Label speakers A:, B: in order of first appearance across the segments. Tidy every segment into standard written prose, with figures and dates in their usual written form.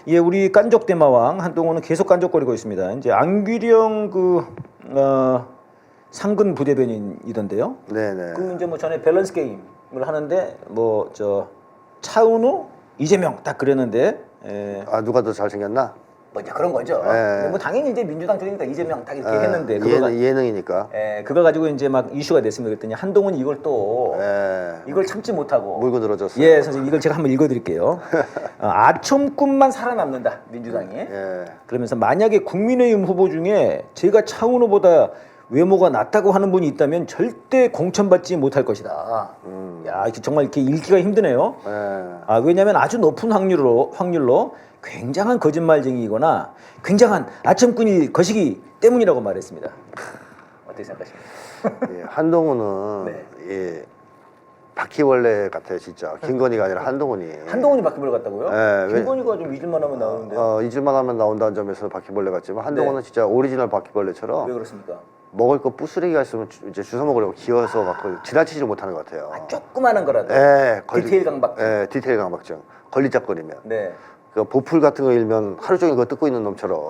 A: 예, 우리 깐족 대마왕 한동훈은 계속 깐족거리고 있습니다. 이제 안규령 상근 부대변인이던데요.
B: 네네.
A: 그 이제 뭐 전에 밸런스 게임을 하는데 뭐 저 차은우, 이재명 딱 그랬는데
B: 아 누가 더 잘생겼나?
A: 뭐 이제 그런 거죠.
B: 예.
A: 근데 뭐 당연히 이제 민주당 쪽이니까 이재명 딱 이렇게 했는데
B: 예능이니까.
A: 그걸 가지고 이제 막 이슈가 됐습니다. 그랬더니 한동훈이 이걸 또 이걸 참지 못하고
B: 물고 늘어졌어요.
A: 예, 선생님 이걸 제가 한번 읽어드릴게요. 아첨꾼만 살아남는다 민주당이. 그러면서 만약에 국민의힘 후보 중에 제가 차은우 후보다 외모가 낫다고 하는 분이 있다면 절대 공천받지 못할 것이다. 야, 정말 이렇게 읽기가 힘드네요. 왜냐하면 아주 높은 확률로 굉장한 거짓말쟁이이거나 굉장한 아첨꾼이 것이기 때문이라고 말했습니다. 어떻게 생각하십니까?
B: 예, 한동훈은
A: 네.
B: 예, 바퀴벌레 같아요 진짜. 김건희가 아니라 한동훈이.
A: 한동훈이 바퀴벌레 같다고요?
B: 네,
A: 김건희가 좀 잊을만 하면 나오는데.
B: 잊을만 하면 나온다는 점에서 바퀴벌레 같지만 한동훈은
A: 네.
B: 진짜 오리지널 바퀴벌레처럼
A: 왜 그렇습니까?
B: 먹을 거 부스러기가 있으면 이제 주워 먹으려고 기어서 막 지나치지 못하는 것 같아요.
A: 조그마한 거라도. 디테일 강박증.
B: 예, 디테일 강박증. 걸리적거리면.
A: 네.
B: 그 보풀 같은 거 일면 하루 종일 그거 뜯고 있는 놈처럼.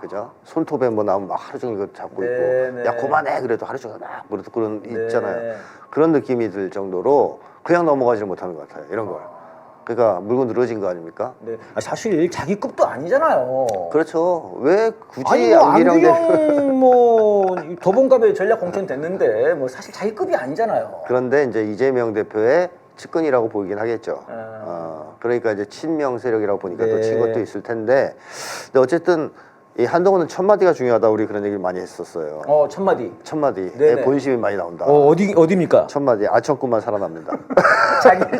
B: 그죠? 손톱에 뭐 나오면 막 하루 종일 그거 잡고 있고. 야, 그만해! 그래도 하루 종일 막 물어뜯고 그런 있잖아요. 그런 느낌이 들 정도로 그냥 넘어가지 못하는 것 같아요. 이런 걸. 그러니까 물고 늘어진 거 아닙니까?
A: 네. 사실 자기 급도 아니잖아요.
B: 그렇죠. 왜 굳이
A: 아니 뭐
B: 안기령
A: 안규령 뭐 도봉갑에 전략 공천 됐는데 뭐 사실 자기 급이 아니잖아요.
B: 그런데 이제 이재명 대표의 측근이라고 보이긴 하겠죠.
A: 아.
B: 그러니까 이제 친명 세력이라고 보니까 또
A: 네.
B: 친 것도 있을 텐데, 근데 어쨌든 이 한동훈은 첫 마디가 중요하다 우리 그런 얘기를 많이 했었어요.
A: 첫 마디.
B: 첫 마디에
A: 네네.
B: 본심이 많이 나온다.
A: 어디입니까?
B: 첫 마디 아청꾼만 살아남는다.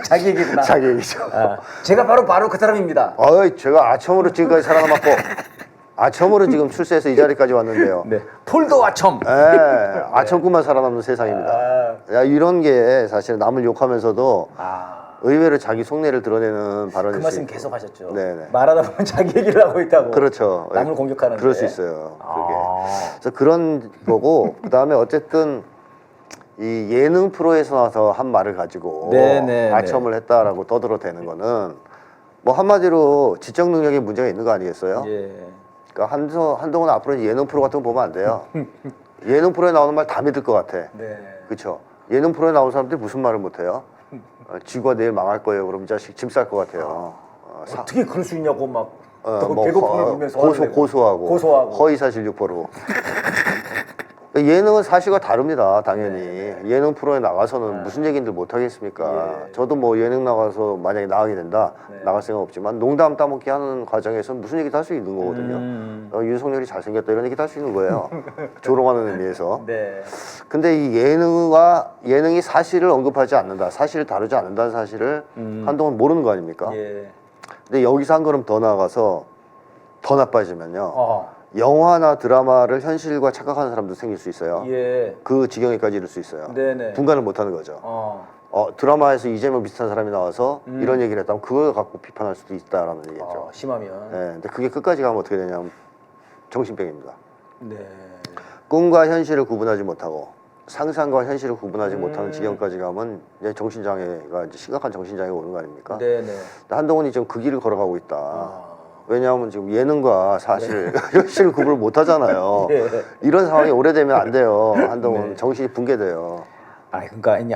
A: 자기 얘기구나.
B: 자기 얘기죠.
A: 제가 바로 그 사람입니다.
B: 제가 아청으로 지금까지 살아남았고 아청으로 지금 출세해서 이 자리까지 왔는데요.
A: 네. 폴도 아첨.
B: 아청꾼만 살아남는 세상입니다. 야, 이런 게 사실 남을 욕하면서도 의외로 자기 속내를 드러내는 발언일
A: 그
B: 수
A: 말씀
B: 있고.
A: 계속 하셨죠.
B: 네네.
A: 말하다 보면 자기 얘기를 하고 있다고.
B: 그렇죠.
A: 남을 공격하는데.
B: 그럴 수 있어요. 그게. 그래서 그런 거고 그다음에 어쨌든 이 예능 프로에서 나와서 한 말을 가지고 아첨을 했다라고 떠들어대는 거는 뭐 한마디로 지적 능력에 문제가 있는 거 아니겠어요?
A: 예.
B: 그러니까 한동훈은 앞으로 예능 프로 같은 거 보면 안 돼요. 예능 프로에 나오는 말 다 믿을 것 같아.
A: 네.
B: 그렇죠. 예능 프로에 나오는 사람들이 무슨 말을 못해요? 지구가 내일 망할 거예요. 그럼 이 자식 짐 쌀 것 같아요.
A: 어떻게 그럴 수 있냐고 막
B: 뭐
A: 배고픔을 울면서
B: 고소하고 허위사실 유포로. 예능은 사실과 다릅니다. 당연히 예능 프로에 나가서는 무슨 얘기인들 못 하겠습니까? 저도 뭐 예능 나가서 만약에 나가게 된다 나갈 생각 없지만 농담 따먹기 하는 과정에서 무슨 얘기도 할 수 있는 거거든요. 윤석열이 잘생겼다 이런 얘기도 할 수 있는 거예요. 조롱하는 의미에서.
A: 네.
B: 근데 이 예능이 사실을 언급하지 않는다, 사실을 다루지 않는다는 사실을 한동훈 모르는 거 아닙니까?
A: 예.
B: 근데 여기서 한 걸음 더 나아가서 더 나빠지면요. 영화나 드라마를 현실과 착각하는 사람도 생길 수 있어요.
A: 예.
B: 그 지경에까지 이를 수 있어요.
A: 네네.
B: 분간을 못하는 거죠. 드라마에서 이재명 비슷한 사람이 나와서 이런 얘기를 했다면 그걸 갖고 비판할 수도 있다라는 얘기죠.
A: 심하면.
B: 네, 근데 그게 끝까지 가면 어떻게 되냐면 정신병입니다.
A: 네.
B: 꿈과 현실을 구분하지 못하고 상상과 현실을 구분하지 못하는 지경까지 가면 이제 정신장애가 이제 심각한 정신장애가 오는 거 아닙니까?
A: 네네.
B: 한동훈이 지금 그 길을 걸어가고 있다. 왜냐하면 지금 예능과 사실 현실을 구분을 못 하잖아요. 이런 상황이 오래되면 안 돼요. 한동훈 정신이 붕괴돼요.
A: 그러니까 아니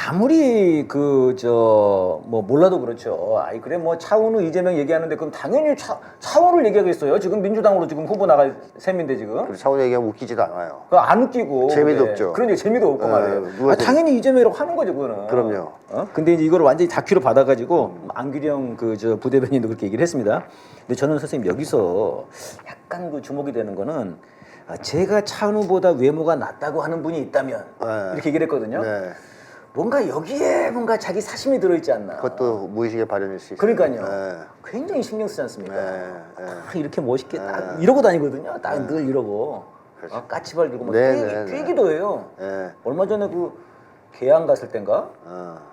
A: 아무리 뭐 몰라도 그렇죠. 그래 뭐 차은우 이재명 얘기하는데 그럼 당연히 차은우를 얘기하겠어요. 지금 민주당으로 지금 후보 나갈 셈인데 지금.
B: 차은우 얘기하면 웃기지도 않아요.
A: 안 웃기고
B: 재미도 없죠.
A: 그러니까 재미도 없고 말이에요. 당연히 이재명이라고 하는 거죠, 그거는.
B: 그럼요.
A: 근데 이제 이걸 완전히 다큐로 받아가지고 안규령 부대변인도 그렇게 얘기를 했습니다. 근데 저는 선생님 여기서 약간 주목이 되는 거는. 제가 차은우보다 외모가 낫다고 하는 분이 있다면 이렇게 얘기를 했거든요. 뭔가 여기에 뭔가 자기 사심이 들어있지 않나.
B: 그것도 무의식의 발현일 수 있어요.
A: 그러니까요. 굉장히 신경 쓰지 않습니까? 딱 이렇게 멋있게 딱 이러고 다니거든요. 딱 늘 이러고.
B: 그렇죠.
A: 까치발 들고 막 뛰기도 해요. 얼마 전에 개항 갔을 땐가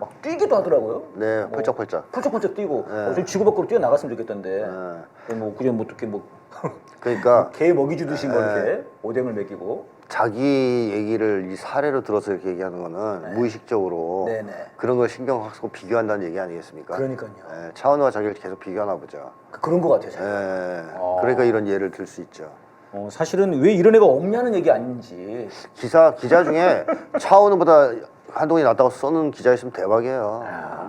A: 막 뛰기도 하더라고요.
B: 네, 펄쩍펄쩍.
A: 펄쩍펄쩍 뛰고 좀 지구 밖으로 뛰어나갔으면 좋겠던데. 그냥 어떻게
B: 그러니까
A: 개 먹이 주듯이 뭐 이렇게 오뎅을 먹이고.
B: 자기 얘기를 이 사례로 들어서 이렇게 얘기하는 거는 무의식적으로
A: 네네.
B: 그런 걸 신경 쓰고 비교한다는 얘기 아니겠습니까?
A: 그러니까요.
B: 예, 차은우와 자기를 계속 비교하나 보죠.
A: 그런 것 같아요. 제가.
B: 예, 그러니까 이런 예를 들 수 있죠.
A: 사실은 왜 이런 애가 없냐는 얘기 아닌지.
B: 기자 중에 차은우보다 한동훈이 낫다고 써는 기자 있으면 대박이에요.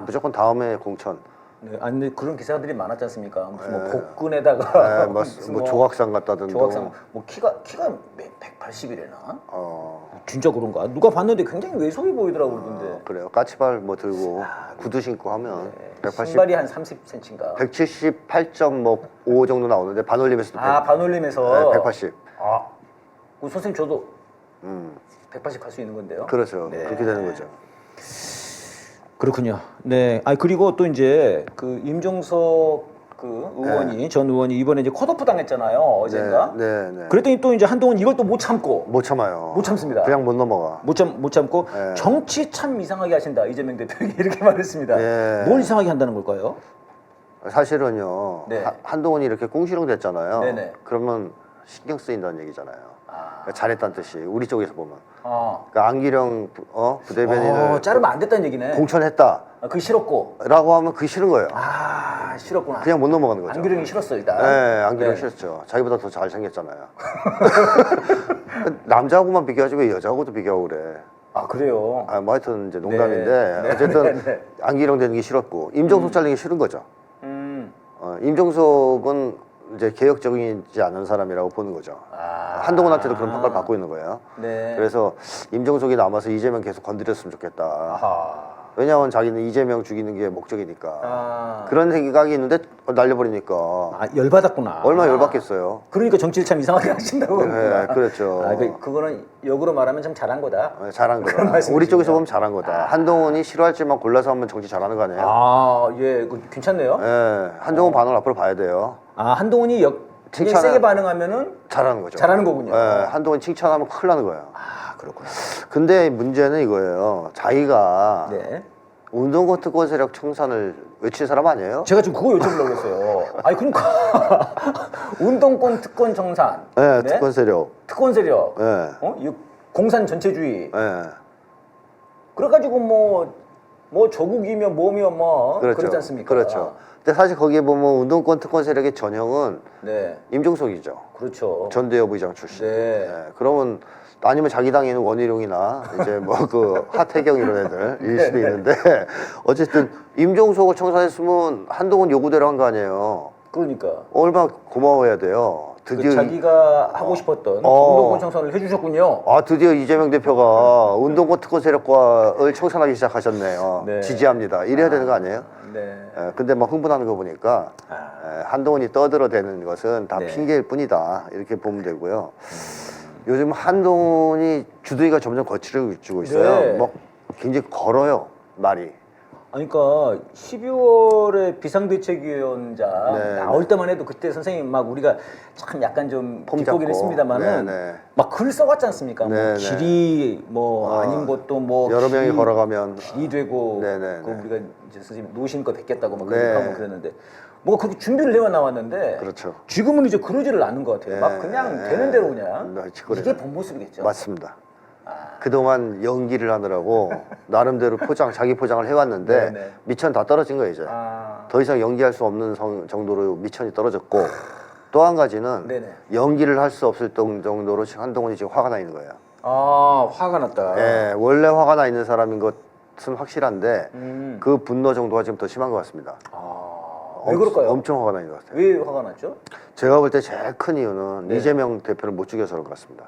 B: 무조건 다음에 공천.
A: 네, 아니 근데 그런 기사들이 많았지 않습니까? 무슨 뭐 복근에다가
B: 뭐 조각상 같다든지.
A: 조각상 뭐 키가 180이래나? 진짜 그런가? 누가 봤는데 굉장히 왜소해 보이더라고 그러던데.
B: 그래요. 까치발 뭐 들고 구두 신고 하면 180,
A: 신발이 한 30cm인가?
B: 178.5 정도 나오는데 반올림에서도
A: 반올림에서
B: 180.
A: 그 선생님 저도 180 할 수 있는 건데요.
B: 그렇죠.
A: 네.
B: 그렇게 되는 거죠.
A: 그렇군요. 네. 그리고 또 이제 그 임종석 그 의원이 전 의원이 이번에 이제 컷오프 당했잖아요. 어젠가.
B: 네.
A: 그랬더니 또 이제 한동훈 이걸 또 못 참고
B: 못 참아요.
A: 못 참습니다.
B: 그냥 못 넘어가.
A: 못 참고
B: 네.
A: 정치 참 이상하게 하신다 이재명 대표에게 이렇게 말했습니다.
B: 네.
A: 뭘 이상하게 한다는 걸까요?
B: 사실은요.
A: 네.
B: 한동훈이 이렇게 꽁시렁 됐잖아요.
A: 네네.
B: 그러면 신경 쓰인다는 얘기잖아요. 그러니까 잘했다는 뜻이 우리 쪽에서 보면. 그러니까 안기령 부대변인을
A: 자르면 안 됐다는 얘기네.
B: 공천했다.
A: 그게 싫었고.
B: 라고 하면 그게 싫은 거예요.
A: 싫었구나.
B: 그냥 못 넘어가는 거죠.
A: 안기령이 싫었어 일단.
B: 네, 안기령 싫었죠. 자기보다 더 잘생겼잖아요. 남자하고만 비교하지 왜 여자하고도 비교하고 그래.
A: 그래요.
B: 뭐 하여튼 이제 농담인데
A: 네.
B: 어쨌든
A: 네.
B: 안기령 되는 게 싫었고 임종석 잘리는 게 싫은 거죠. 임종석은 이제 개혁적이지 않은 사람이라고 보는 거죠. 한동훈한테도 그런 평가를 받고 있는 거예요.
A: 네.
B: 그래서 임종석이 남아서 이재명 계속 건드렸으면 좋겠다. 왜냐하면 자기는 이재명 죽이는 게 목적이니까. 그런 생각이 있는데 날려버리니까
A: 열받았구나.
B: 얼마나 열받겠어요.
A: 그러니까 정치를 참 이상하게 하신다고.
B: 네, 그렇죠.
A: 그거는 역으로 말하면 참 잘한 거다.
B: 네, 잘한
A: 그런
B: 거다.
A: 말씀이시군요.
B: 우리 쪽에서 보면 잘한 거다. 한동훈이 싫어할지만 골라서 하면 정치 잘하는 거 아니에요?
A: 예, 괜찮네요.
B: 네, 한동훈 반응 앞으로 봐야 돼요.
A: 한동훈이 굉장히 세게 반응하면은
B: 잘하는 거죠.
A: 잘하는 거군요.
B: 네, 한동훈 칭찬하면 큰일 나는 거예요.
A: 그렇구나.
B: 근데 문제는 이거예요. 자기가
A: 네.
B: 운동권 특권 세력 청산을 외친 사람 아니에요?
A: 제가 지금 그거 여쭤보려고 했어요. 그러니까 운동권 특권 정산.
B: 네, 특권 세력.
A: 특권 세력.
B: 네.
A: 이 공산 전체주의.
B: 네.
A: 그래가지고 뭐 조국이며 뭐며 그렇지 않습니까?
B: 그렇죠. 근데 사실 거기에 보면 운동권 특권 세력의 전형은 임종석이죠.
A: 그렇죠.
B: 전대협 의장 출신.
A: 네.
B: 그러면 아니면 자기 당에 있는 원희룡이나 이제 뭐 그 하태경 이런 애들일 수도 있는데 어쨌든 임종석을 청산했으면 한동훈 요구대로 한 거 아니에요.
A: 그러니까
B: 얼마나 고마워해야 돼요. 드디어
A: 자기가 하고 싶었던 운동권 청산을 해주셨군요.
B: 드디어 이재명 대표가 운동권 특권 세력과를 청산하기 시작하셨네요.
A: 네.
B: 지지합니다. 이래야 되는 거 아니에요?
A: 네.
B: 근데 막 흥분하는 거 보니까 한동훈이 떠들어대는 것은 다
A: 네.
B: 핑계일 뿐이다 이렇게 보면 되고요. 요즘 한동훈이 주둥이가 점점 거칠어지고 있어요.
A: 네.
B: 뭐 굉장히 걸어요 말이.
A: 그러니까 12월에 비상대책위원장
B: 네,
A: 나올 때만 해도 그때 선생님 막 우리가 참 약간 좀
B: 폼
A: 뒷보기를
B: 잡고.
A: 했습니다만은
B: 네.
A: 막 글 써왔지 않습니까?
B: 네,
A: 뭐 길이 아닌 것도 뭐
B: 여러 명이 걸어가면
A: 길이 되고
B: 네, 네,
A: 그 우리가 이제 선생님 노신 거 뵙겠다고 막
B: 네.
A: 그러고 그랬는데 뭐 그렇게 준비를 해와 나왔는데
B: 그렇죠.
A: 지금은 이제 그러지를 않는 것 같아요.
B: 네,
A: 막 그냥
B: 네.
A: 되는 대로 그냥
B: 네, 짓거리죠.
A: 이게 본 모습이겠죠.
B: 맞습니다. 그동안 연기를 하느라고 나름대로 자기 포장을 해왔는데
A: 네, 네.
B: 미천 다 떨어진 거예요 이제. 더 이상 연기할 수 없는 정도로 미천이 떨어졌고 또 한 가지는
A: 네네.
B: 연기를 할 수 없을 정도로 한동훈이 지금 화가 나 있는 거예요.
A: 화가 났다.
B: 예, 원래 화가 나 있는 사람인 것은 확실한데 그 분노 정도가 지금 더 심한 것 같습니다.
A: 왜 그럴까요?
B: 엄청 화가 나 있는 것 같아요.
A: 왜 화가 났죠?
B: 제가 볼 때 제일 큰 이유는
A: 네.
B: 이재명 대표를 못 죽여서 그런 것 같습니다.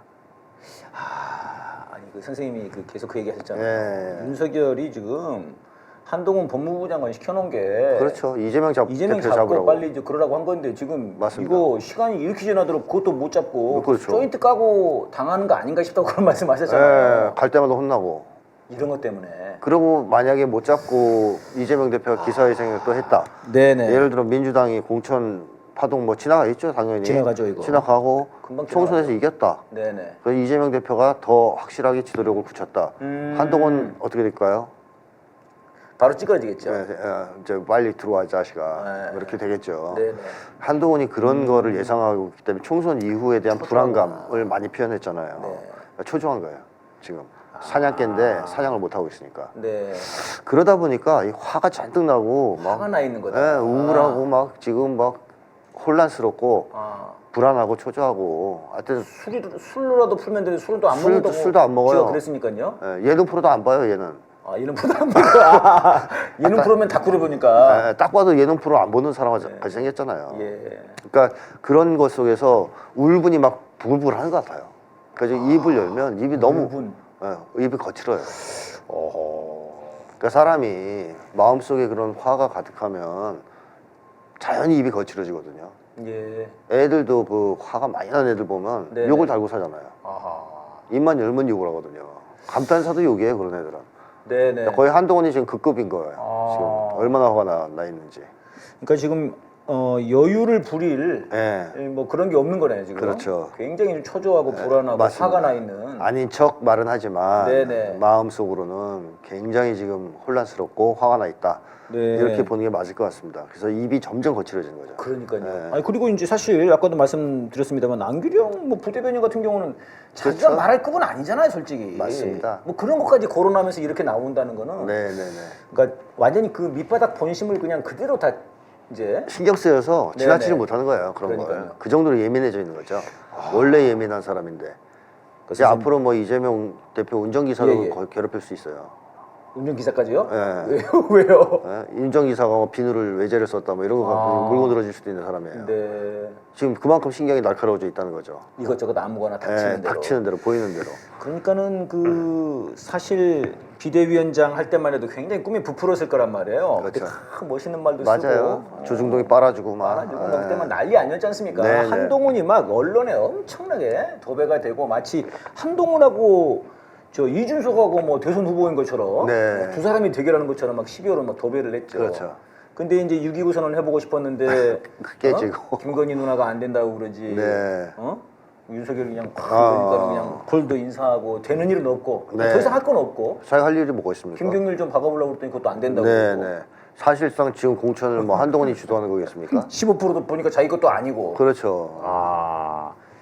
A: 아니 그 선생님이 계속 그 얘기하셨잖아요.
B: 예.
A: 윤석열이 지금 한동훈 법무부 장관 시켜놓은 게
B: 그렇죠. 이재명
A: 이재명
B: 대표
A: 잡고
B: 잡으라고.
A: 빨리 이제 그러라고 한 건데 지금
B: 맞습니다.
A: 이거 시간이 이렇게 지나도록 그것도 못 잡고
B: 그렇죠.
A: 조인트 까고 당하는 거 아닌가 싶다고 그런 말씀하셨잖아요.
B: 갈 때마다 혼나고.
A: 이런 것 때문에.
B: 그리고 만약에 못 잡고 이재명 대표가 기사회생을 또 했다.
A: 네네.
B: 예를 들어 민주당이 공천 파동 뭐 지나가겠죠 당연히.
A: 지나가죠, 이거.
B: 지나가고
A: 금방
B: 총선에서
A: 지나가죠.
B: 이겼다.
A: 네네.
B: 그래서 이재명 대표가 더 확실하게 지도력을 굳혔다. 한동훈 어떻게 될까요?
A: 바로 찌그러지겠죠.
B: 이제 빨리 들어와 자식아.
A: 네.
B: 이렇게 되겠죠.
A: 네네.
B: 한동훈이 그런 거를 예상하고 있기 때문에 총선 이후에 대한 불안감을 많이 표현했잖아요.
A: 네.
B: 초조한 거예요. 지금 사냥개인데 사냥을 못 하고 있으니까.
A: 네.
B: 그러다 보니까 이 화가 잔뜩 나고 막
A: 화가 나 있는 거다.
B: 예, 우울하고 막 지금 막 혼란스럽고 불안하고 초조하고 하여튼
A: 술로라도 풀면 되는데 술도 안 먹는다고
B: 술도 안 먹어요.
A: 제가 그랬으니까요.
B: 예, 예능 프로도 안 봐요 얘는.
A: 예능 프로도 안 보니까 예능 프로면 다꾸를 보니까.
B: 예, 딱 봐도 예능 프로 안 보는 사람같이 생겼잖아요.
A: 예.
B: 그러니까 그런 것 속에서 울분이 막 부글부글하는 것 같아요. 그래서 입을 열면 입이 너무 입이 거칠어요. 그러니까 사람이 마음속에 그런 화가 가득하면 자연히 입이 거칠어지거든요.
A: 예.
B: 애들도 그 화가 많이 난 애들 보면
A: 네네.
B: 욕을 달고 살잖아요.
A: 아하.
B: 입만 열면 욕을 하거든요. 감탄사도 욕이에요 그런 애들은.
A: 네네.
B: 거의 한동훈이 지금 그 급인 거예요. 지금 얼마나 화가 나 있는지.
A: 그러니까 지금 여유를 부릴
B: 예.
A: 뭐 그런 게 없는 거네요 지금.
B: 그렇죠.
A: 굉장히 좀 초조하고 불안하고
B: 맞습니다.
A: 화가 나 있는.
B: 아닌 척 말은 하지만
A: 네네.
B: 마음속으로는 굉장히 지금 혼란스럽고 화가 나 있다.
A: 네.
B: 이렇게 보는 게 맞을 것 같습니다. 그래서 입이 점점 거칠어지는 거죠.
A: 그러니까요.
B: 네.
A: 아니 그리고 이제 사실 아까도 말씀드렸습니다만 안규령 뭐 부대변인 같은 경우는 자기가
B: 그렇죠.
A: 말할 급은 아니잖아요, 솔직히.
B: 맞습니다.
A: 뭐 그런 것까지 거론하면서 이렇게 나온다는 거는.
B: 네네네.
A: 그러니까 완전히 그 밑바닥 본심을 그냥 그대로 다 이제.
B: 신경 쓰여서 지나치지
A: 네네.
B: 못하는 거예요. 그런 걸.
A: 그러니까요.
B: 그 정도로 예민해져 있는 거죠. 원래 예민한 사람인데. 이제 앞으로 뭐 이재명 대표 운전기사도
A: 예, 예.
B: 괴롭힐 수 있어요.
A: 운전기사까지요?
B: 예.
A: 왜요?
B: 예? 운전기사가 뭐 비누를 외제를 썼다 뭐 이런 거 갖고 물고 늘어질 수도 있는 사람이에요.
A: 네.
B: 지금 그만큼 신경이 날카로워져 있다는 거죠.
A: 이것저것 아무거나 닥치는
B: 예,
A: 대로.
B: 닥치는 대로 보이는 대로.
A: 그러니까는 그 사실 비대위원장 할 때만 해도 굉장히 꿈이 부풀었을 거란 말이에요. 그때
B: 그렇죠.
A: 다 멋있는 말도
B: 맞아요.
A: 쓰고
B: 조중동이 빨아주고 막.
A: 말아주고 막 그때만 난리 아니었지 않습니까?
B: 네, 네.
A: 한동훈이 막 언론에 엄청나게 도배가 되고 마치 한동훈하고 저 이준석하고 뭐 대선 후보인 것처럼
B: 네.
A: 두 사람이 대결하는 것처럼 막 12월을 막 도배를 했죠.
B: 그렇죠.
A: 근데 이제 6.29 선언을 해보고 싶었는데
B: 깨지고.
A: 김건희 누나가 안 된다고 그러지.
B: 네.
A: 윤석열 그냥 그러니까 그냥 콜도 인사하고 되는 일은 없고
B: 네.
A: 더 이상 할 건 없고
B: 자기가 할 일이 뭐가 있습니까?
A: 김경률 좀 박아보려고 그랬더니 그것도 안 된다고.
B: 네네. 사실상 지금 공천을 뭐 한동훈이 주도하는 거겠습니까?
A: 15%도 보니까 자기 것도 아니고.
B: 그렇죠.